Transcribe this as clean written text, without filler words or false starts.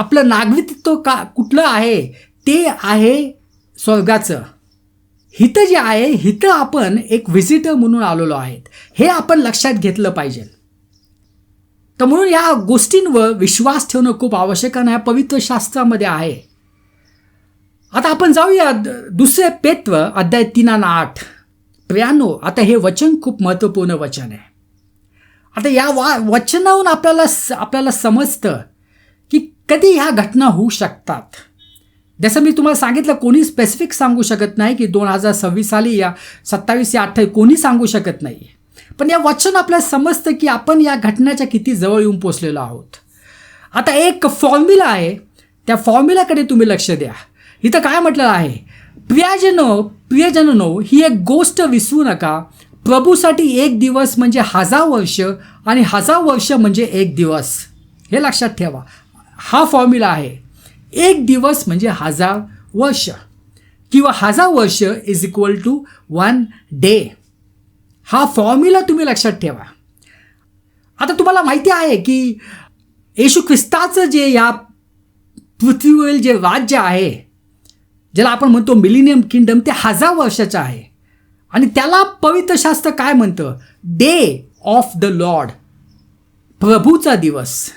आपलं नागरिकत्व कुठलं आहे, ते आहे स्वर्गाचं. हिथं जे आहे, हिथं आपण एक व्हिजिटर म्हणून आलेलो आहेत, हे आपण लक्षात घेतलं पाहिजे. तर म्हणून या गोष्टींवर विश्वास ठेवणं खूप आवश्यक आहे. पवित्र शास्त्रामध्ये आहे. आता आपण जाऊया 2 पेत्र अध्याय 3 आणि 8. प्रियानो, आता हे वचन खूप महत्त्वपूर्ण वचन आहे. आता या वचनावरून आपल्याला समजतं की कधी ह्या घटना होऊ शकतात. जसं मी तुम्हाला सांगितलं, कोणी स्पेसिफिक सांगू शकत नाही की 2026 साली या 27 या 28 कोणी सांगू शकत नाही. पण या वचन आपल्याला समजतं की आपण या घटनेच्या किती जवळ येऊन पोचलेलो आहोत. आता एक फॉर्म्युला आहे, त्या फॉर्म्युलाकडे तुम्ही लक्ष द्या. इथं काय म्हटलेलं आहे, प्रियजनो, ही एक गोष्ट विसरू नका. प्रभूसाठी 1 दिवस म्हणजे 1000 वर्ष आणि 1000 वर्ष म्हणजे 1 दिवस. हे लक्षात ठेवा. हा फॉर्म्युला आहे. 1 दिवस म्हणजे 1000 वर्ष किंवा 1000 वर्ष इज इक्वल टू 1 डे. हा फॉर्म्युला तुम्ही लक्षात ठेवा. आता तुम्हाला माहिती आहे की येशू ख्रिस्ताचं जे या पृथ्वीवरील जे राज्य आहे, ज्याला आपण म्हणतो मिलेनियम किंगडम, ते 1000 वर्षाचं आहे. आणि त्याला पवित्र शास्त्र काय म्हणतं, डे ऑफ द लॉर्ड, प्रभूचा दिवस.